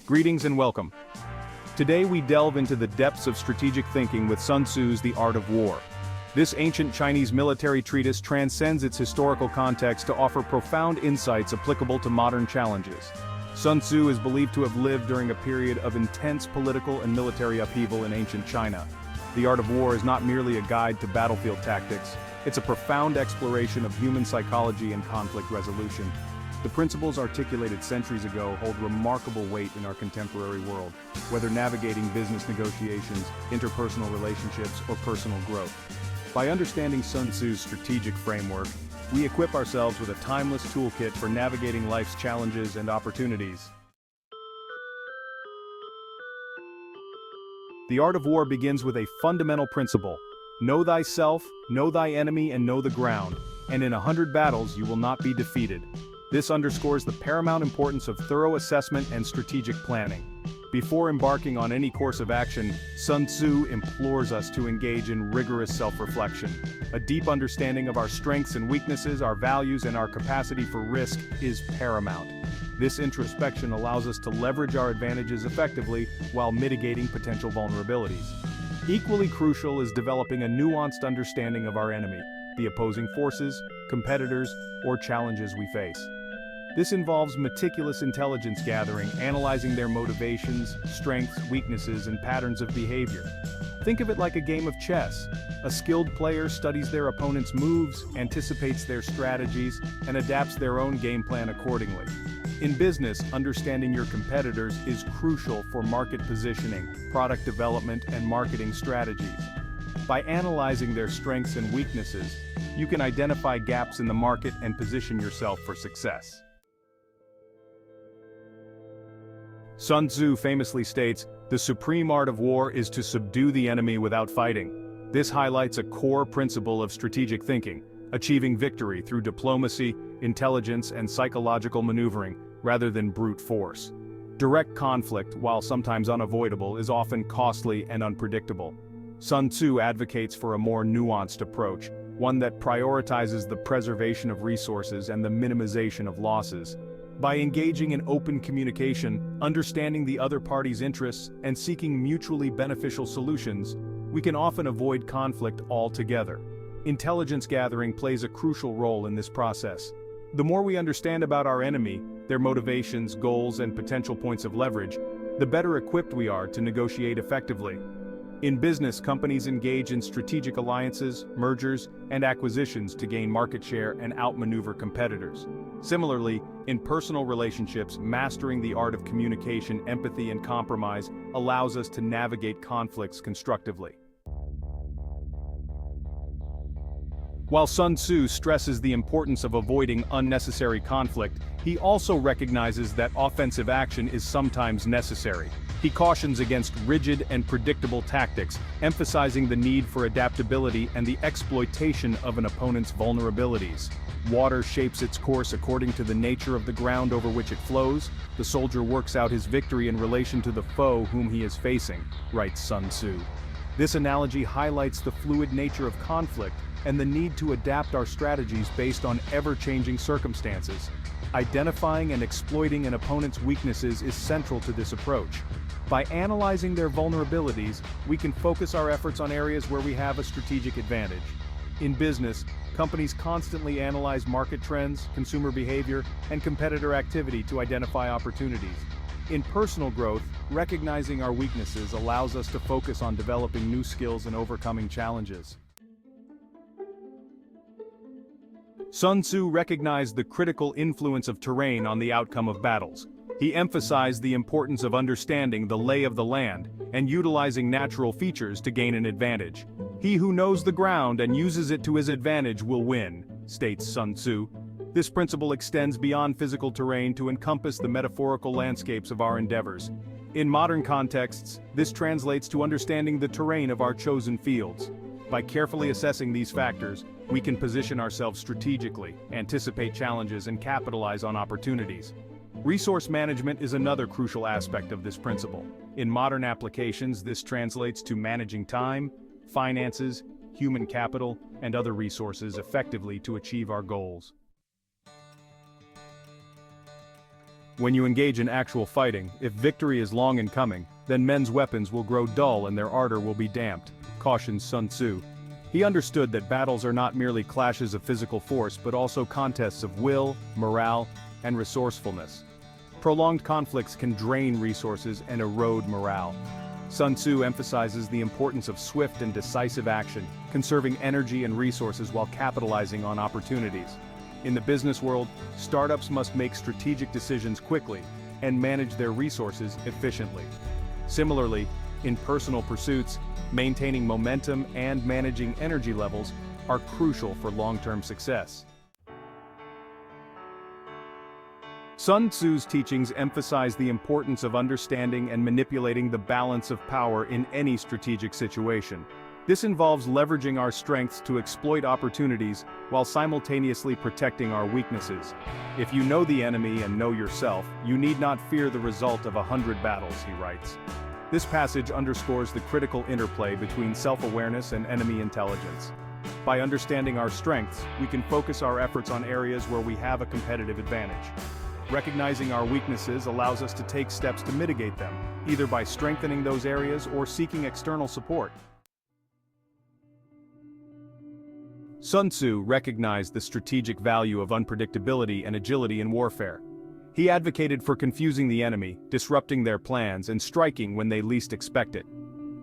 Greetings and welcome. Today we delve into the depths of strategic thinking with Sun Tzu's The Art of War. This ancient Chinese military treatise transcends its historical context to offer profound insights applicable to modern challenges. Sun Tzu is believed to have lived during a period of intense political and military upheaval in ancient China. The Art of War is not merely a guide to battlefield tactics, it's a profound exploration of human psychology and conflict resolution. The principles articulated centuries ago hold remarkable weight in our contemporary world, whether navigating business negotiations, interpersonal relationships, or personal growth. By understanding Sun Tzu's strategic framework, we equip ourselves with a timeless toolkit for navigating life's challenges and opportunities. The Art of War begins with a fundamental principle: know thyself, know thy enemy, and know the ground, and in 100 battles you will not be defeated. This underscores the paramount importance of thorough assessment and strategic planning. Before embarking on any course of action, Sun Tzu implores us to engage in rigorous self-reflection. A deep understanding of our strengths and weaknesses, our values, and our capacity for risk is paramount. This introspection allows us to leverage our advantages effectively while mitigating potential vulnerabilities. Equally crucial is developing a nuanced understanding of our enemy, the opposing forces, competitors, or challenges we face. This involves meticulous intelligence gathering, analyzing their motivations, strengths, weaknesses, and patterns of behavior. Think of it like a game of chess. A skilled player studies their opponent's moves, anticipates their strategies, and adapts their own game plan accordingly. In business, understanding your competitors is crucial for market positioning, product development, and marketing strategies. By analyzing their strengths and weaknesses, you can identify gaps in the market and position yourself for success. Sun Tzu famously states, "The supreme art of war is to subdue the enemy without fighting." This highlights a core principle of strategic thinking, achieving victory through diplomacy, intelligence, and psychological maneuvering, rather than brute force. Direct conflict, while sometimes unavoidable, is often costly and unpredictable. Sun Tzu advocates for a more nuanced approach, one that prioritizes the preservation of resources and the minimization of losses. By engaging in open communication, understanding the other party's interests, and seeking mutually beneficial solutions, we can often avoid conflict altogether. Intelligence gathering plays a crucial role in this process. The more we understand about our enemy, their motivations, goals, and potential points of leverage, the better equipped we are to negotiate effectively. In business, companies engage in strategic alliances, mergers, and acquisitions to gain market share and outmaneuver competitors. Similarly, in personal relationships, mastering the art of communication, empathy, and compromise allows us to navigate conflicts constructively. While Sun Tzu stresses the importance of avoiding unnecessary conflict, he also recognizes that offensive action is sometimes necessary. He cautions against rigid and predictable tactics, emphasizing the need for adaptability and the exploitation of an opponent's vulnerabilities. Water shapes its course according to the nature of the ground over which it flows. The soldier works out his victory in relation to the foe whom he is facing, writes Sun Tzu. This analogy highlights the fluid nature of conflict and the need to adapt our strategies based on ever-changing circumstances. Identifying and exploiting an opponent's weaknesses is central to this approach. By analyzing their vulnerabilities, we can focus our efforts on areas where we have a strategic advantage. In business, companies constantly analyze market trends, consumer behavior, and competitor activity to identify opportunities. In personal growth, recognizing our weaknesses allows us to focus on developing new skills and overcoming challenges. Sun Tzu recognized the critical influence of terrain on the outcome of battles. He emphasized the importance of understanding the lay of the land and utilizing natural features to gain an advantage. "He who knows the ground and uses it to his advantage will win," states Sun Tzu. This principle extends beyond physical terrain to encompass the metaphorical landscapes of our endeavors. In modern contexts, this translates to understanding the terrain of our chosen fields. By carefully assessing these factors, we can position ourselves strategically, anticipate challenges, and capitalize on opportunities. Resource management is another crucial aspect of this principle. In modern applications, this translates to managing time, finances, human capital, and other resources effectively to achieve our goals. When you engage in actual fighting, if victory is long in coming, then men's weapons will grow dull and their ardor will be damped, cautions Sun Tzu. He understood that battles are not merely clashes of physical force but also contests of will, morale, and resourcefulness. Prolonged conflicts can drain resources and erode morale. Sun Tzu emphasizes the importance of swift and decisive action, conserving energy and resources while capitalizing on opportunities. In the business world, startups must make strategic decisions quickly and manage their resources efficiently. Similarly, in personal pursuits, maintaining momentum and managing energy levels are crucial for long-term success. Sun Tzu's teachings emphasize the importance of understanding and manipulating the balance of power in any strategic situation. This involves leveraging our strengths to exploit opportunities while simultaneously protecting our weaknesses. If you know the enemy and know yourself, you need not fear the result of 100 battles, he writes. This passage underscores the critical interplay between self-awareness and enemy intelligence. By understanding our strengths, we can focus our efforts on areas where we have a competitive advantage. Recognizing our weaknesses allows us to take steps to mitigate them, either by strengthening those areas or seeking external support. Sun Tzu recognized the strategic value of unpredictability and agility in warfare. He advocated for confusing the enemy, disrupting their plans, and striking when they least expect it.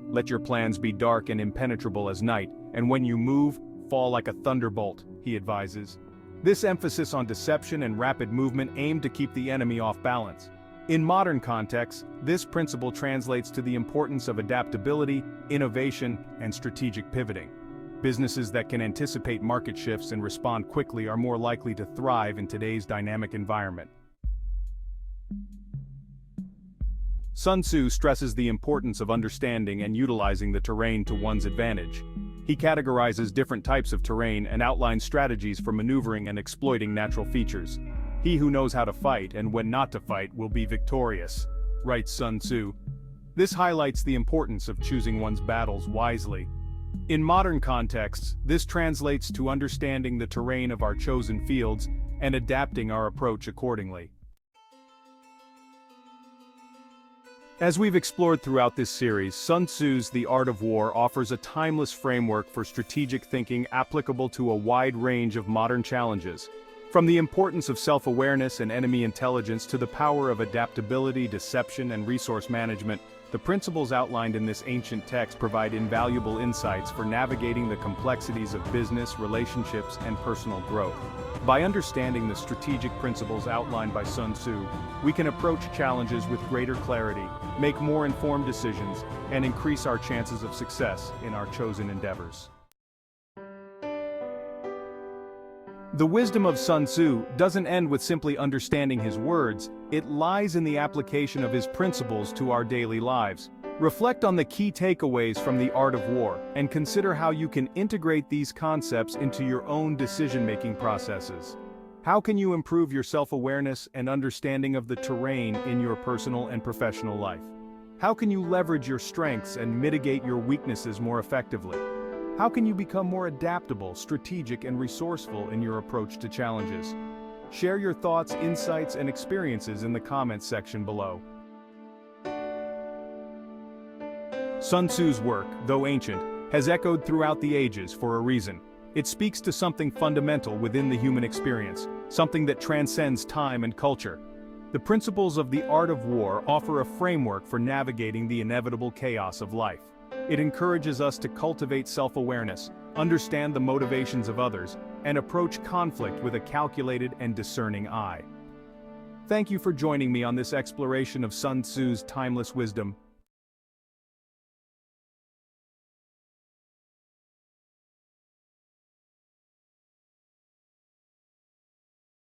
Let your plans be dark and impenetrable as night, and when you move, fall like a thunderbolt, he advises. This emphasis on deception and rapid movement aimed to keep the enemy off balance. In modern contexts, this principle translates to the importance of adaptability, innovation, and strategic pivoting. Businesses that can anticipate market shifts and respond quickly are more likely to thrive in today's dynamic environment. Sun Tzu stresses the importance of understanding and utilizing the terrain to one's advantage. He categorizes different types of terrain and outlines strategies for maneuvering and exploiting natural features. He who knows how to fight and when not to fight will be victorious, writes Sun Tzu. This highlights the importance of choosing one's battles wisely. In modern contexts, this translates to understanding the terrain of our chosen fields and adapting our approach accordingly. As we've explored throughout this series, Sun Tzu's The Art of War offers a timeless framework for strategic thinking applicable to a wide range of modern challenges. From the importance of self-awareness and enemy intelligence to the power of adaptability, deception, and resource management, the principles outlined in this ancient text provide invaluable insights for navigating the complexities of business, relationships, and personal growth. By understanding the strategic principles outlined by Sun Tzu, we can approach challenges with greater clarity, make more informed decisions, and increase our chances of success in our chosen endeavors. The wisdom of Sun Tzu doesn't end with simply understanding his words, it lies in the application of his principles to our daily lives. Reflect on the key takeaways from The Art of War, and consider how you can integrate these concepts into your own decision-making processes. How can you improve your self-awareness and understanding of the terrain in your personal and professional life? How can you leverage your strengths and mitigate your weaknesses more effectively? How can you become more adaptable, strategic, and resourceful in your approach to challenges? Share your thoughts, insights, and experiences in the comments section below. Sun Tzu's work, though ancient, has echoed throughout the ages for a reason. It speaks to something fundamental within the human experience, something that transcends time and culture. The principles of The Art of War offer a framework for navigating the inevitable chaos of life. It encourages us to cultivate self-awareness, understand the motivations of others, and approach conflict with a calculated and discerning eye. Thank you for joining me on this exploration of Sun Tzu's timeless wisdom.